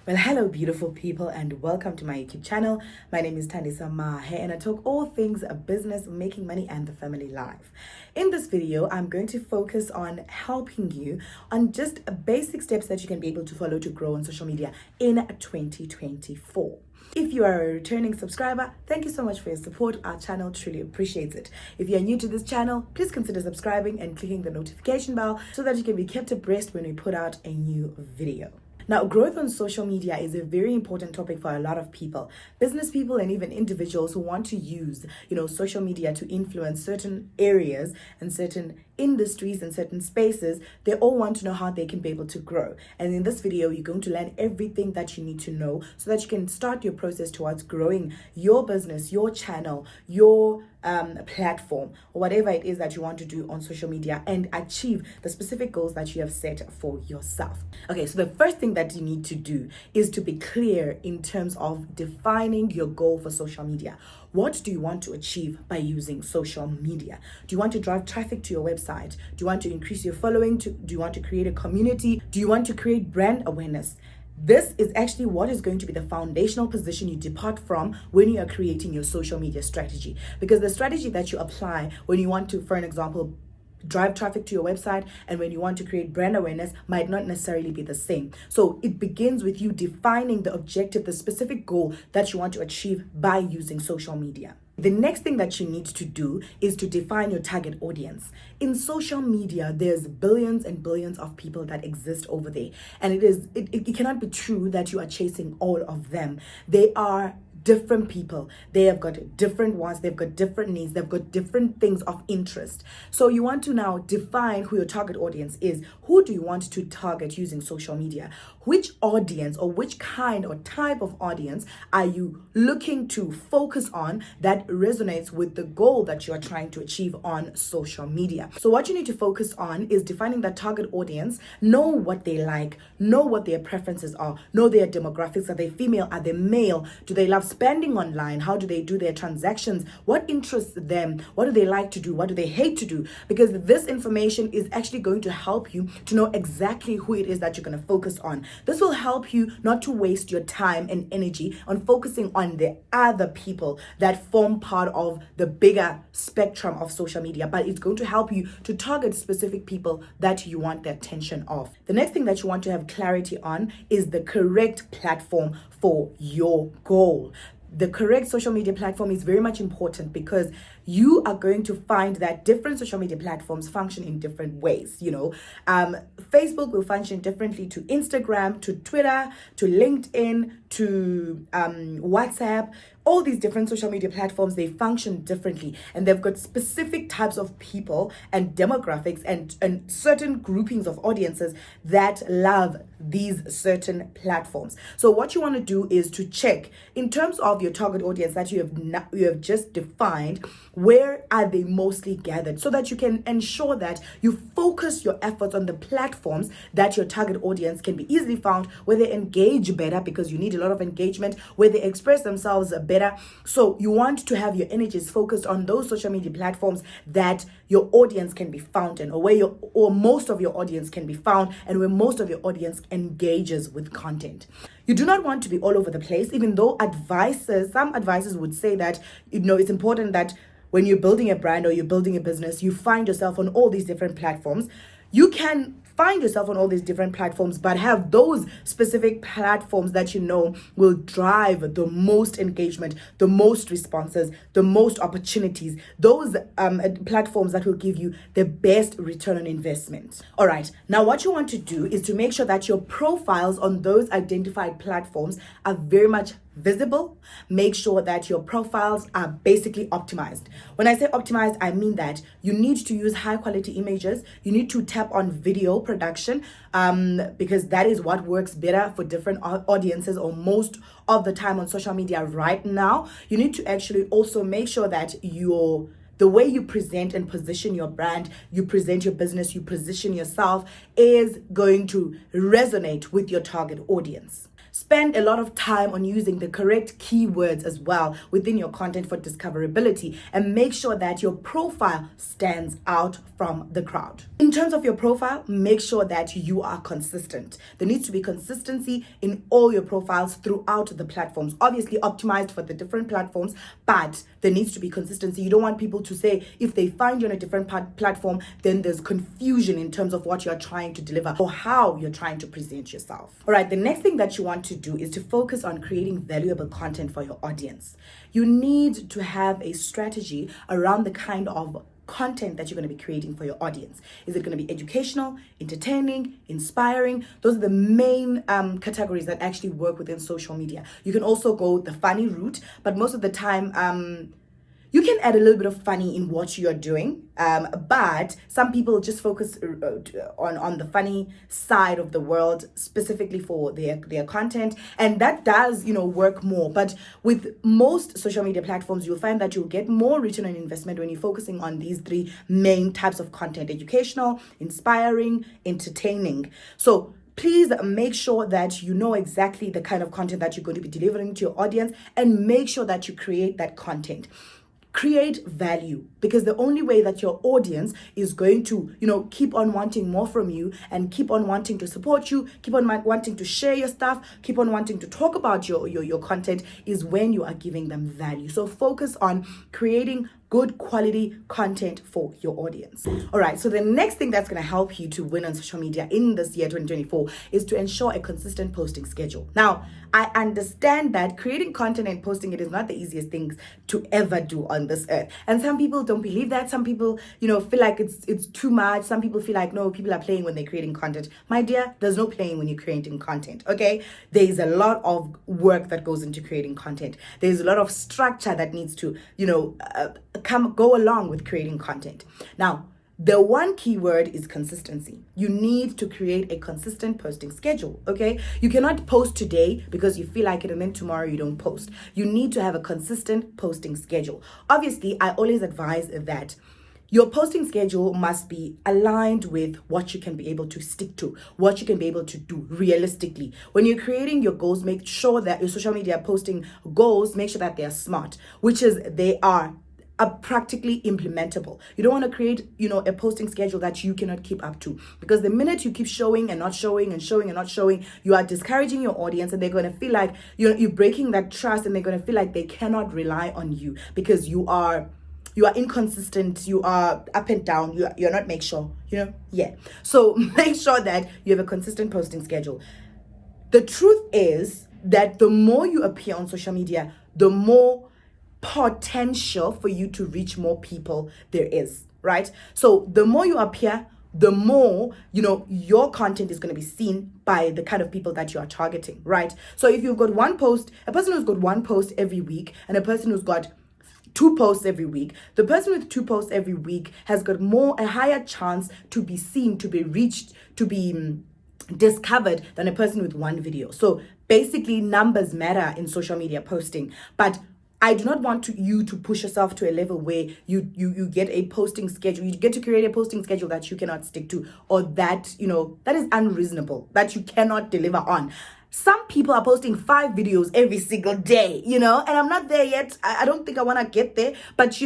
Well, hello, beautiful people, and welcome to my YouTube channel. My name is Thandisa Mahe, and I talk all things business, making money, and the family life. In this video, I'm going to focus on helping you on just basic steps that you can be able to follow to grow on social media in 2024. If you are a returning subscriber, thank you so much for your support. Our channel truly appreciates it. If you're new to this channel, please consider subscribing and clicking the notification bell so that you can be kept abreast when we put out a new video. Now, growth on social media is a very important topic for a lot of people, business people and even individuals who want to use, social media to influence certain areas and certain industries and certain spaces. They all want to know how they can be able to grow. And in this video, you're going to learn everything that you need to know so that you can start your process towards growing your business, your channel, your platform, or whatever it is that you want to do on social media and achieve the specific goals that you have set for yourself. Okay, so the first thing that you need to do is to be clear in terms of defining your goal for social media. What do you want to achieve by using social media? Do you want to drive traffic to your website? Do you want to increase your following? Do you want to create a community? Do you want to create brand awareness? This is actually what is going to be the foundational position you depart from when you are creating your social media strategy. Because the strategy that you apply when you want to, for an example, drive traffic to your website and when you want to create brand awareness might not necessarily be the same. So it begins with you defining the objective, the specific goal that you want to achieve by using social media. The next thing that you need to do is to define your target audience. In social media, there's billions and billions of people that exist over there. And it cannot be true that you are chasing all of them. They are different people. They have got different wants, they've got different needs, they've got different things of interest. So you want to now define who your target audience is. Who do you want to target using social media? Which audience or which kind or type of audience are you looking to focus on that resonates with the goal that you are trying to achieve on social media? So what you need to focus on is defining that target audience, know what they like, know what their preferences are, know their demographics. Are they female? Are they male? Do they love spending online? How do they do their transactions? What interests them? What do they like to do? What do they hate to do? Because this information is actually going to help you to know exactly who it is that you're going to focus on. This will help you not to waste your time and energy on focusing on the other people that form part of the bigger spectrum of social media, but it's going to help you to target specific people that you want the attention of. The next thing that you want to have clarity on is the correct platform for your goal. The correct social media platform is very much important because you are going to find that different social media platforms function in different ways. Facebook will function differently to Instagram, to Twitter, to LinkedIn, to WhatsApp. All these different social media platforms, they function differently and they've got specific types of people and demographics and certain groupings of audiences that love these certain platforms. So what you want to do is to check in terms of your target audience that you have just defined, where are they mostly gathered, so that you can ensure that you focus your efforts on the platforms that your target audience can be easily found, where they engage better because you need a lot of engagement, where they express themselves better. So you want to have your energies focused on those social media platforms that your audience can be found in, or where most of your audience can be found, and where most of your audience engages with content. You do not want to be all over the place, even though some advisors would say that it's important that when you're building a brand or you're building a business, you find yourself on all these different platforms. You can find yourself on all these different platforms, but have those specific platforms that will drive the most engagement, the most responses, the most opportunities, those platforms that will give you the best return on investment. All right, now what you want to do is to make sure that your profiles on those identified platforms are very much visible. Make sure that your profiles are basically optimized. When I say optimized, I mean that you need to use high quality images. You need to tap on video production because that is what works better for different audiences, or most of the time on social media right now. You need to actually also make sure that the way you present and position your brand, you present your business, you position yourself is going to resonate with your target audience. Spend a lot of time on using the correct keywords as well within your content for discoverability, and make sure that your profile stands out from the crowd. In terms of your profile, make sure that you are consistent. There needs to be consistency in all your profiles throughout the platforms. Obviously optimized for the different platforms, but there needs to be consistency. You don't want people to say, if they find you on a different platform, then there's confusion in terms of what you're trying to deliver or how you're trying to present yourself. All right, the next thing that you want to do is to focus on creating valuable content for your audience. You need to have a strategy around the kind of content that you're going to be creating for your audience. Is it going to be educational, entertaining, inspiring? Those are the main categories that actually work within social media. You can also go the funny route, but most of the time you can add a little bit of funny in what you're doing, but some people just focus on the funny side of the world specifically for their content, and that does work more. But with most social media platforms, you'll find that you'll get more return on investment when you're focusing on these three main types of content: educational, inspiring, entertaining. So please make sure that you know exactly the kind of content that you're going to be delivering to your audience, and make sure that you create that content. Create value, because the only way that your audience is going to keep on wanting more from you and keep on wanting to support you, keep on wanting to share your stuff, keep on wanting to talk about your content, is when you are giving them value. So focus on creating good quality content for your audience. All right, so the next thing that's going to help you to win on social media in this year 2024 is to ensure a consistent posting schedule. Now, I understand that creating content and posting it is not the easiest things to ever do on this earth. And some people don't believe that. Some people, feel like it's too much. Some people feel like, no, people are playing when they're creating content. My dear, there's no playing when you're creating content, okay? There's a lot of work that goes into creating content. There's a lot of structure that needs to, go along with creating content. Now, the one keyword is consistency. You need to create a consistent posting schedule, okay? You cannot post today because you feel like it and then tomorrow you don't post. You need to have a consistent posting schedule. Obviously, I always advise that your posting schedule must be aligned with what you can be able to stick to, what you can be able to do realistically. When you're creating your goals, make sure that your social media posting goals, make sure that they are smart, which is they are practically implementable. You don't want to create, a posting schedule that you cannot keep up to, because the minute you keep showing and not showing and showing and not showing, you are discouraging your audience, and they're going to feel like you're breaking that trust, and they're going to feel like they cannot rely on you because you are inconsistent, you are up and down, you're not make sure, So make sure that you have a consistent posting schedule. The truth is that the more you appear on social media, the more potential for you to reach more people there is, right? So the more you appear, the more your content is going to be seen by the kind of people that you are targeting, right? So if you've got one post, a person who's got one post every week and a person who's got 2 posts every week, the person with 2 posts every week has got a higher chance to be seen, to be reached, to be discovered than a person with 1 video. So basically numbers matter in social media posting, but I do not want you to push yourself to a level where you get a posting schedule. You get to create a posting schedule that you cannot stick to, or that, that is unreasonable, that you cannot deliver on. Some people are posting 5 videos every single day, and I'm not there yet. I don't think I want to get there, but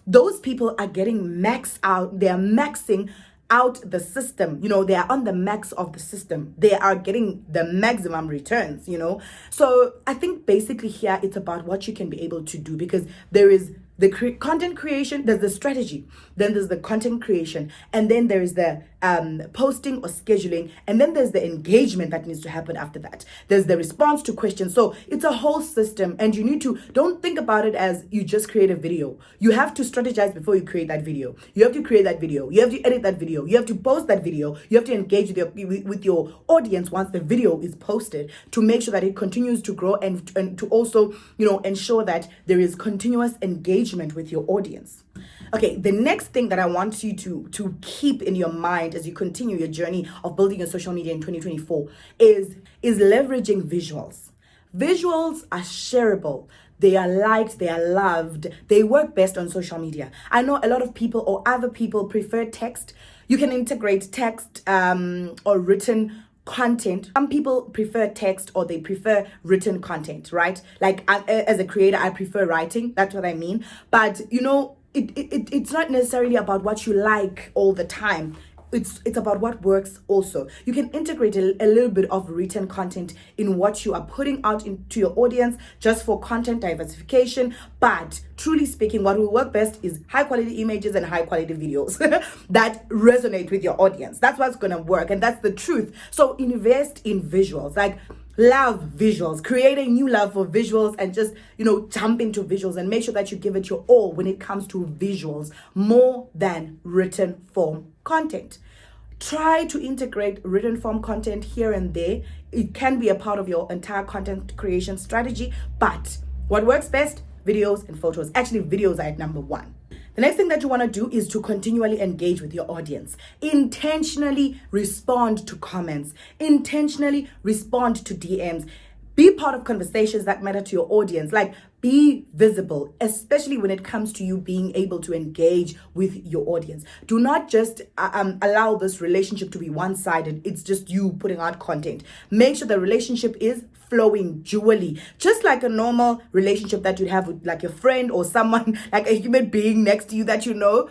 those people are getting maxed out. They're maxing out the system. They are on the max of the system. They are getting the maximum returns, So I think basically here it's about what you can be able to do, because there is the content creation, there's the strategy, then there's the content creation, and then there is the posting or scheduling, and then there's the engagement that needs to happen after that. There's the response to questions. So it's a whole system, and you need to, don't think about it as you just create a video. You have to strategize before you create that video. You have to create that video. You have to edit that video. You have to post that video. You have to engage with your audience once the video is posted, to make sure that it continues to grow, and to also, ensure that there is continuous engagement with your audience. Okay, the next thing that I want you to keep in your mind as you continue your journey of building your social media in 2024 is leveraging visuals. Visuals are shareable. They are liked, they are loved. They work best on social media. I know a lot of people or other people prefer text. You can integrate text or written content. Some people prefer text or they prefer written content, right? Like as a creator, I prefer writing. That's what I mean. But it's not necessarily about what you like all the time. It's about what works also. You can integrate a little bit of written content in what you are putting out into your audience just for content diversification. But truly speaking, what will work best is high quality images and high quality videos that resonate with your audience. That's what's gonna work, and that's the truth. So invest in visuals. Like, love visuals, create a new love for visuals, and just jump into visuals and make sure that you give it your all when it comes to visuals more than written form content. Try to integrate written form content here and there. It can be a part of your entire content creation strategy, but what works best? Videos and photos. Actually, videos are at number one. The next thing that you want to do is to continually engage with your audience. Intentionally respond to comments. Intentionally respond to DMs. Be part of conversations that matter to your audience. Like, be visible, especially when it comes to you being able to engage with your audience. Do not just allow this relationship to be one-sided. It's just you putting out content. Make sure the relationship is flowing dually, just like a normal relationship that you'd have with like your friend or someone, like a human being next to you that you know.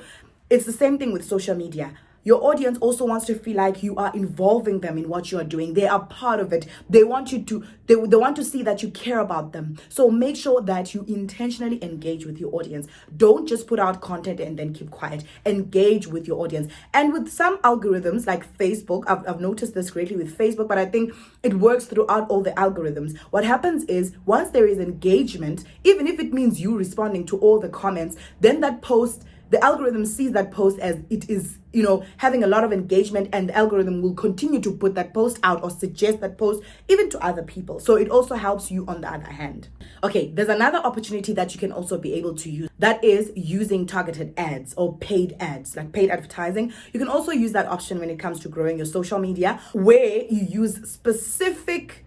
It's the same thing with social media. Your audience also wants to feel like you are involving them in what you are doing. They are part of it. They want you to, they want to see that you care about them. So make sure that you intentionally engage with your audience. Don't just put out content and then keep quiet. Engage with your audience. And with some algorithms like Facebook, I've noticed this greatly with Facebook, but I think it works throughout all the algorithms. What happens is once there is engagement, even if it means you responding to all the comments, then that post, the algorithm sees that post as it is, having a lot of engagement, and the algorithm will continue to put that post out or suggest that post even to other people. So it also helps you on the other hand. Okay, there's another opportunity that you can also be able to use. That is using targeted ads or paid ads, like paid advertising. You can also use that option when it comes to growing your social media, where you use specific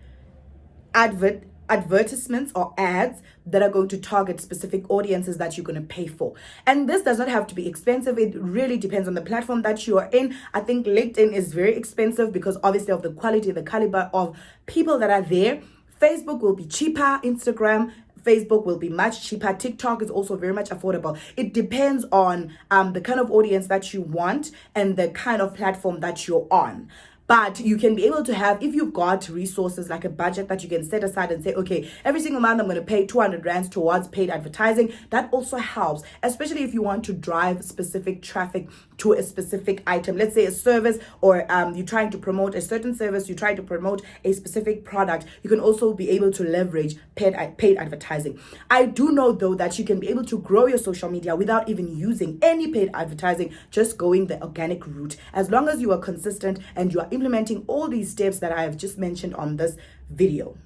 advertisements or ads that are going to target specific audiences that you're going to pay for. And this does not have to be expensive. It really depends on the platform that you are in. I think LinkedIn is very expensive because obviously of the quality, the caliber of people that are there. Facebook will be cheaper. Facebook will be much cheaper. TikTok is also very much affordable. It depends on the kind of audience that you want and the kind of platform that you're on. But you can be able to have, if you've got resources like a budget that you can set aside and say, okay, every single month I'm going to pay 200 rands towards paid advertising. That also helps, especially if you want to drive specific traffic to a specific item. Let's say a service, or you're trying to promote a certain service, you're trying to promote a specific product. You can also be able to leverage paid advertising. I do know though that you can be able to grow your social media without even using any paid advertising, just going the organic route. As long as you are consistent and you are implementing all these steps that I have just mentioned on this video.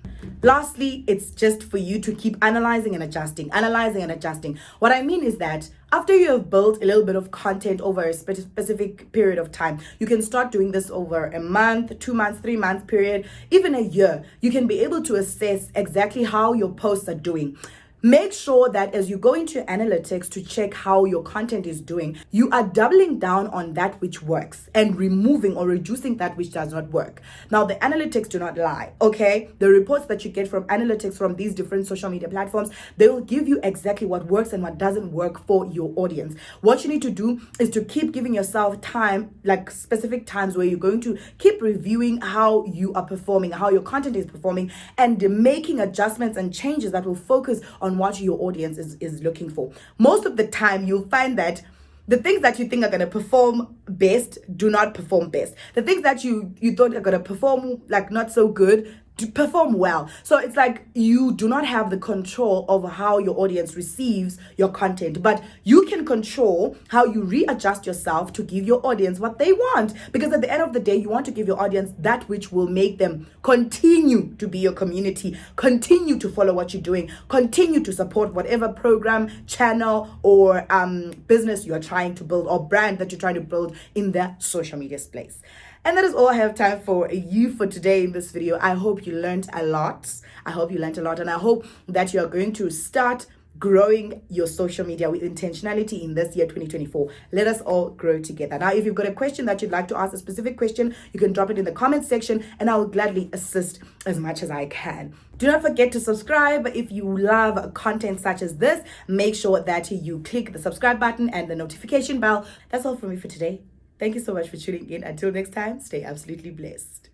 Lastly, it's just for you to keep analyzing and adjusting. What I mean is that after you have built a little bit of content over a specific period of time, you can start doing this over a month, 2 months, 3 months period, even a year. You can be able to assess exactly how your posts are doing. Make sure that as you go into your analytics to check how your content is doing, you are doubling down on that which works and removing or reducing that which does not work. Now, the analytics do not lie, okay? The reports that you get from analytics from these different social media platforms, they will give you exactly what works and what doesn't work for your audience. What you need to do is to keep giving yourself time, like specific times where you're going to keep reviewing how you are performing, how your content is performing, and making adjustments and changes that will focus on what your audience is looking for. Most of the time, you'll find that the things that you think are going to perform best do not perform best. The things that you thought are going to perform like not so good to perform well. So it's like you do not have the control over how your audience receives your content, but you can control how you readjust yourself to give your audience what they want. Because at the end of the day, you want to give your audience that which will make them continue to be your community, continue to follow what you're doing, continue to support whatever program, channel, or business you are trying to build, or brand that you're trying to build in the social media space. And that is all I have time for you for today in this video. I hope you learned a lot. And I hope that you are going to start growing your social media with intentionality in this year 2024. Let us all grow together. Now, if you've got a question that you'd like to ask, a specific question, you can drop it in the comment section and I will gladly assist as much as I can. Do not forget to subscribe. If you love content such as this, make sure that you click the subscribe button and the notification bell. That's all from me for today. Thank you so much for tuning in. Until next time, stay absolutely blessed.